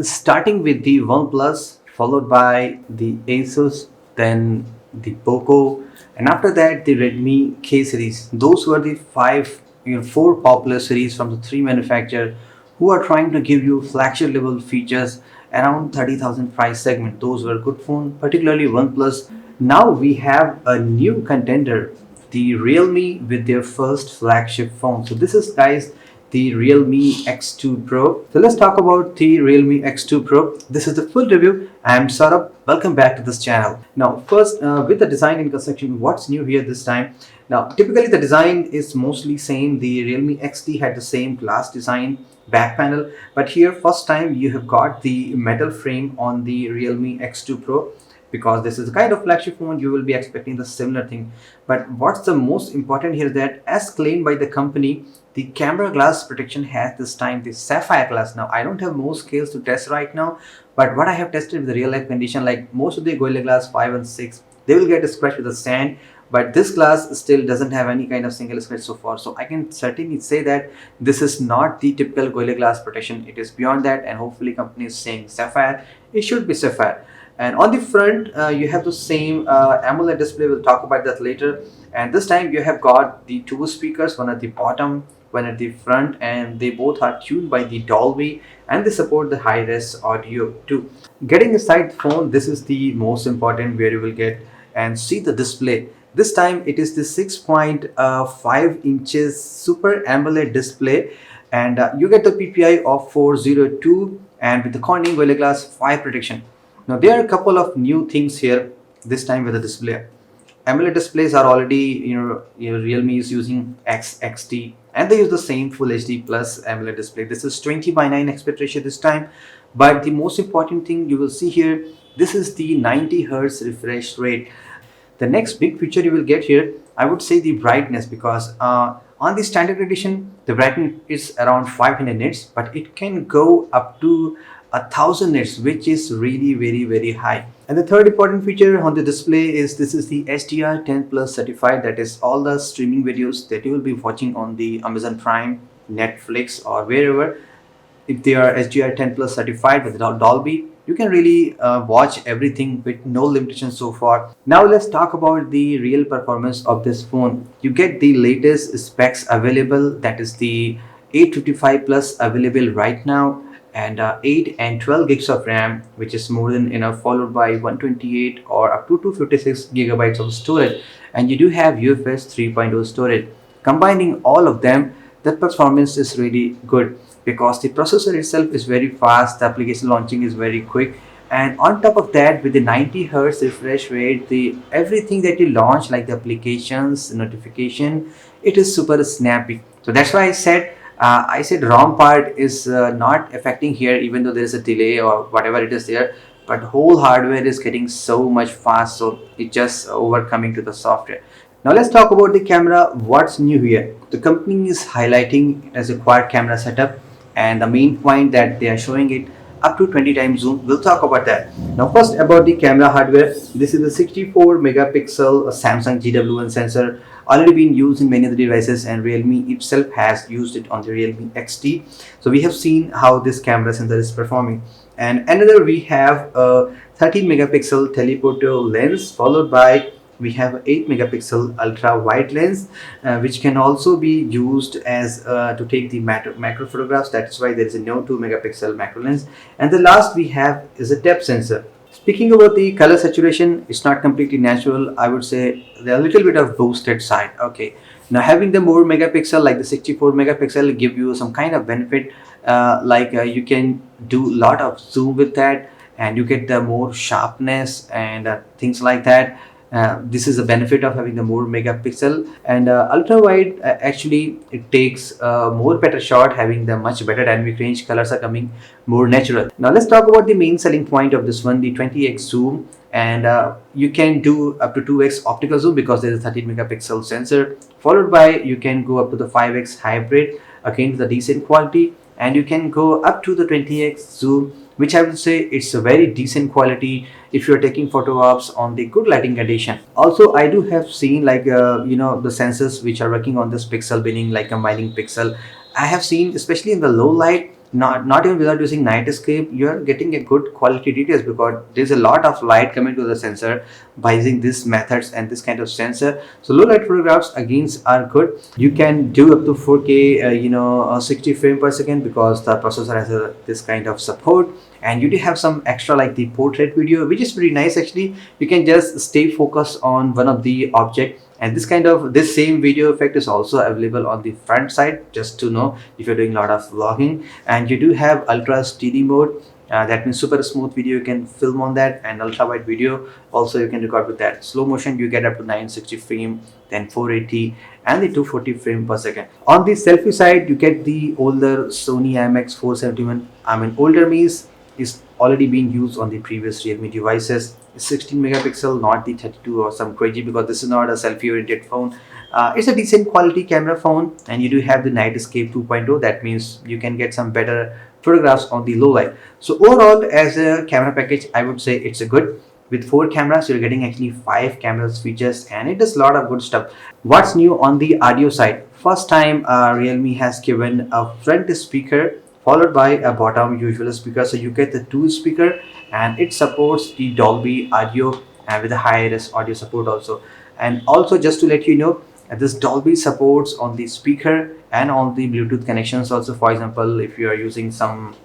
starting with the OnePlus, followed by the Asus, then the Poco, and after that the Redmi K series. Those were the four popular series from the three manufacturers who are trying to give you flagship level features around 30,000 price segment. Those were good phone, particularly OnePlus. Now we have a new contender, the Realme with their first flagship phone. So this is, guys, the Realme X2 Pro. So let's talk about the Realme X2 Pro. This is the full review. I'm Saurabh. Welcome back to this channel. Now, first, with the design and construction, what's new here this time? Now, typically the design is mostly same. The Realme XT had the same glass design back panel, but here first time you have got the metal frame on the Realme X2 Pro, because this is the kind of flagship phone you will be expecting the similar thing. But what's the most important here, that as claimed by the company, the camera glass protection has this time the sapphire glass. Now I don't have more scales to test right now, but what I have tested with the real life condition, like most of the Gorilla Glass 5 and 6, they will get a scratch with the sand, but this glass still doesn't have any kind of single scratch so far. So I can certainly say that this is not the typical Gorilla Glass protection. It is beyond that, and hopefully company is saying sapphire, it should be sapphire. And on the front, you have the same AMOLED display. We'll talk about that later. And this time you have got the two speakers, one at the bottom, one at the front, and they both are tuned by the Dolby, and they support the high-res audio too. Getting inside the phone, this is the most important, where you will get and see the display. This time it is the 6.5 inches Super AMOLED display, and you get the PPI of 402, and with the Corning Gorilla Glass 5 protection. Now there are a couple of new things here this time with the display. AMOLED displays are already, Realme is using XT, and they use the same Full HD Plus AMOLED display. This is 20:9 aspect ratio this time, but the most important thing you will see here, this is the 90 Hz refresh rate. The next big feature you will get here, I would say the brightness, because on the standard edition, the brightness is around 500 nits, but it can go up to 1000 nits, which is really very high. And the third important feature on the display is this is the HDR10 Plus certified. That is all the streaming videos that you will be watching on the Amazon Prime, Netflix, or wherever. If they are HDR10 Plus certified with Dolby, you can really watch everything with no limitations so far. Now let's talk about the real performance of this phone. You get the latest specs available, that is the 855 plus available right now, and 8 and 12 gigs of RAM, which is more than enough, followed by 128 or up to 256 gigabytes of storage, and you do have UFS 3.0 storage. Combining all of them, the performance is really good, because the processor itself is very fast, the application launching is very quick, and on top of that, with the 90 Hz refresh rate, the everything that you launch, like the applications, notification, it is super snappy. So that's why I said ROM part is not affecting here, even though there is a delay or whatever it is there, but whole hardware is getting so much fast, so it's just overcoming to the software. Now let's talk about the camera. What's new here? The company is highlighting it as a quad camera setup, and the main point that they are showing it up to 20 times zoom. We'll talk about that. Now first, about the camera hardware. This is a 64 megapixel Samsung GW1 sensor, already been used in many of the devices, and Realme itself has used it on the Realme XT. So we have seen how this camera sensor is performing. And another, we have a 13 megapixel telephoto lens, followed by we have 8 megapixel ultra wide lens, which can also be used as to take the macro photographs. That's why there is a no 2 megapixel macro lens. And the last we have is a depth sensor. Speaking about the color saturation, it's not completely natural. I would say they're a little bit of boosted side. Okay, now having the more megapixel, like the 64 megapixel, give you some kind of benefit, you can do a lot of zoom with that, and you get the more sharpness and things like that. This is a benefit of having the more megapixel. And ultra wide, actually it takes more better shot, having the much better dynamic range. Colors are coming more natural. Now let's talk about the main selling point of this one, the 20x zoom. And you can do up to 2x optical zoom, because there is a 13 megapixel sensor, followed by you can go up to the 5x hybrid, again with a decent quality, and you can go up to the 20x zoom, which I would say it's a very decent quality if you're taking photo ops on the good lighting condition. Also, I do have seen the sensors which are working on this pixel binning, like combining pixel. I have seen, especially in the low light, not even without using night escape, you are getting a good quality details because there's a lot of light coming to the sensor by using these methods and this kind of sensor. So low light photographs again are good. You can do up to 4K, 60 frame per second because the processor has this kind of support. And you do have some extra like the portrait video, which is pretty nice actually. You can just stay focused on one of the object, and this same video effect is also available on the front side, just to know if you're doing a lot of vlogging. And you do have ultra steady mode, that means super smooth video you can film on that, and ultra wide video also you can record with that. Slow motion you get up to 960 frame, then 480 and the 240 frame per second. On the selfie side, you get the older Sony IMX 471. I mean, older means is already being used on the previous Realme devices. It's 16 megapixel, not the 32 or some crazy, because this is not a selfie oriented phone. It's a decent quality camera phone, and you do have the night escape 2.0. That means you can get some better photographs on the low light. So overall, as a camera package, I would say it's a good. With 4 cameras, you're getting actually 5 cameras features, and it does a lot of good stuff. What's new on the audio side? First time Realme has given a front speaker followed by a bottom usual speaker, so you get the 2 speaker, and it supports the Dolby audio and with a high res audio support also. And also, just to let you know, this Dolby supports on the speaker and on the Bluetooth connections also. For example, if you are using some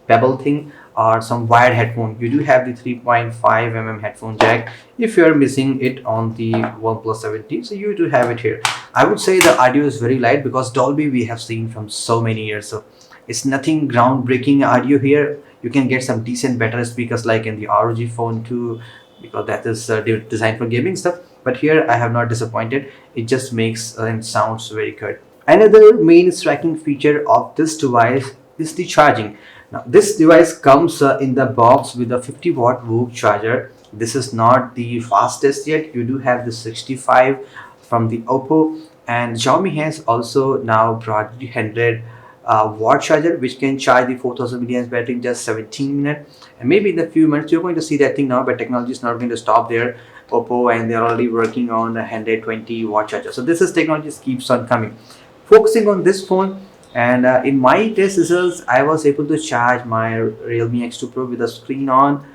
pebble thing or some wired headphone, you do have the 3.5 headphone jack. If you are missing it on the OnePlus 7T, so you do have it here. I would say the audio is very light because Dolby we have seen from so many years, so it's nothing groundbreaking audio here. You can get some decent better speakers like in the ROG phone too, because that is designed for gaming stuff. But here I have not disappointed. It just makes and sounds very good. Another main striking feature of this device is the charging. Now this device comes in the box with a 50-watt Whoop charger. This is not the fastest yet. You do have the 65 from the Oppo, and Xiaomi has also now brought the 100 watt charger, which can charge the 4000 milliamp battery in just 17 minutes. And maybe in a few months you're going to see that thing now, but technology is not going to stop there. Oppo, and they're already working on a 120 watt charger. So this is technology keeps on coming. Focusing on this phone, and in my test results, I was able to charge my Realme X2 Pro with a screen on,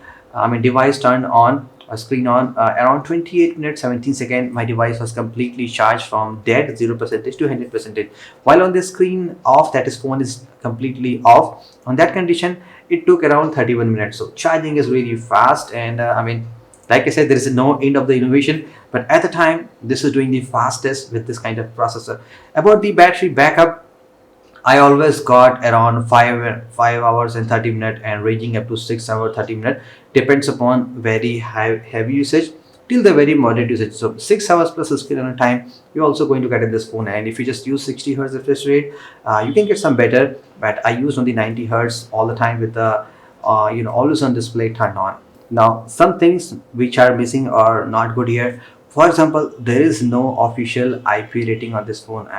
device turned on, a screen on, around 28 minutes 17 seconds. My device was completely charged from dead 0% to 100%. While on the screen off, that is phone is completely off, on that condition it took around 31 minutes. So charging is really fast, and like I said, there is no end of the innovation, but at the time this is doing the fastest with this kind of processor. About the battery backup, I always got around 5 hours and 30 minutes, and ranging up to 6 hours 30 minutes, depends upon very heavy usage till the very moderate usage. So 6 hours plus screen on time you're also going to get in this phone. And if you just use 60 hertz refresh rate, you can get some better, but I use on the 90 hertz all the time with the always on display turned on. Now some things which are missing or not good here. For example, there is no official IP rating on this phone.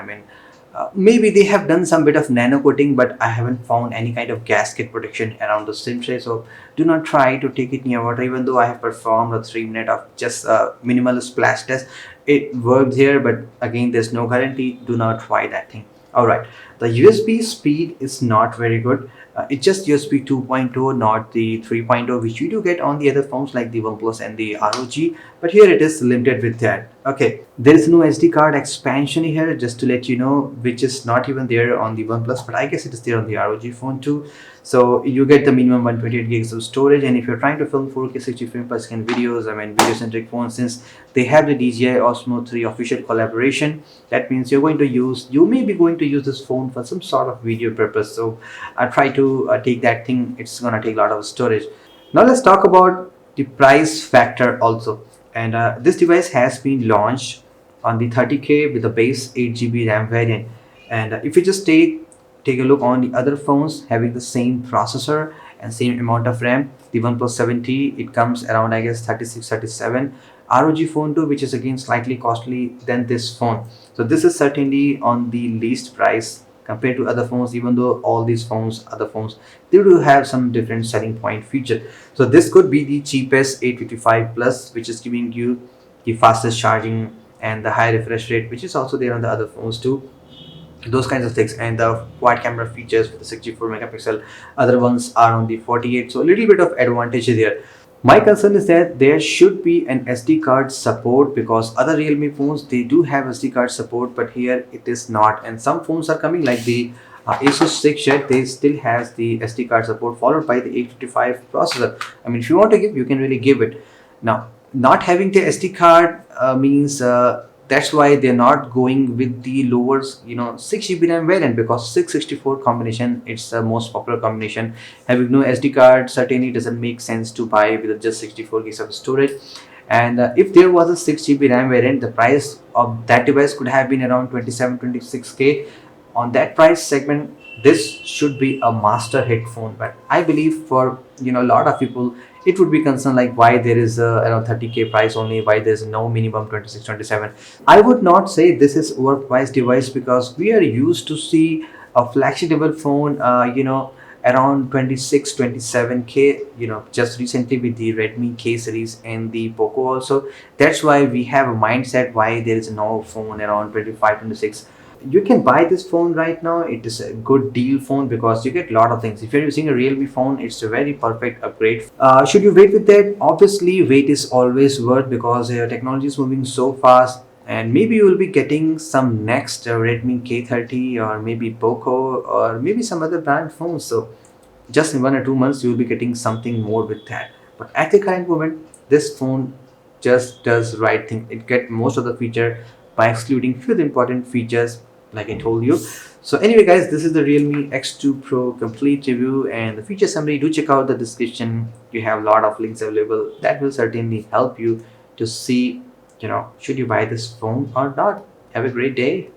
Maybe they have done some bit of nano coating, but I haven't found any kind of gasket protection around the SIM tray. So do not try to take it near water. Even though I have performed a 3 minute of just a minimal splash test, it works here, but again there's no guarantee. Do not try that thing. All right, the USB speed is not very good. It's just USB 2.0, not the 3.0, which you do get on the other phones like the OnePlus and the ROG, but here it is limited with that. Okay, there is no SD card expansion here, just to let you know, which is not even there on the OnePlus, but I guess it is there on the ROG phone too. So you get the minimum 128 gigs of storage, and if you're trying to film 4K 60 frames per second videos, video centric phones, since they have the DJI Osmo 3 official collaboration, that means you may be going to use this phone for some sort of video purpose. So I try to take that thing. It's gonna take a lot of storage. Now let's talk about the price factor also. And this device has been launched on the 30K with the base 8 GB RAM variant. And if you just take a look on the other phones having the same processor and same amount of RAM, the OnePlus 7T, it comes around I guess 36 37. ROG phone too, which is again slightly costly than this phone. So this is certainly on the least price compared to other phones, even though all these other phones, they do have some different selling point feature. So this could be the cheapest 855 plus, which is giving you the fastest charging and the high refresh rate, which is also there on the other phones too. those kinds of things. And the quad camera features with the 64 megapixel, other ones are on the 48, so a little bit of advantage there. My concern is that there should be an SD card support, because other Realme phones, they do have SD card support, but here it is not. And some phones are coming like the Asus 6 Jet, they still has the SD card support followed by the 855 processor. I mean, if you want to give, you can really give it. Now, not having the SD card means that's why they're not going with the lower, 6 GB RAM variant, because 664 combination, it's the most popular combination. Having no SD card certainly doesn't make sense to buy with just 64 gigs of storage. And if there was a 6 GB RAM variant, the price of that device could have been around 27, 26K. On that price segment, this should be a master hit phone. But I believe for a lot of people, it would be concerned like why there is around 30K price only, why there's no minimum 26, 27. I would not say this is overpriced device, because we are used to see a flagship level phone, around 26, 27K, just recently with the Redmi K series and the Poco also. That's why we have a mindset why there is no phone around 25, 26. You can buy this phone right now. It is a good deal phone, because you get a lot of things. If you're using a Realme phone, it's a very perfect upgrade. Should you wait with that? Obviously, wait is always worth, because technology is moving so fast, and maybe you will be getting some next Redmi K30, or maybe Poco, or maybe some other brand phones. So just in 1 or 2 months, you'll be getting something more with that. But at the current moment, this phone just does right thing. It get most of the feature by excluding few of the important features, like I told you. So anyway, guys, this is the Realme X2 Pro complete review and the feature summary. Do check out the description. You have a lot of links available that will certainly help you to see, should you buy this phone or not. Have a great day.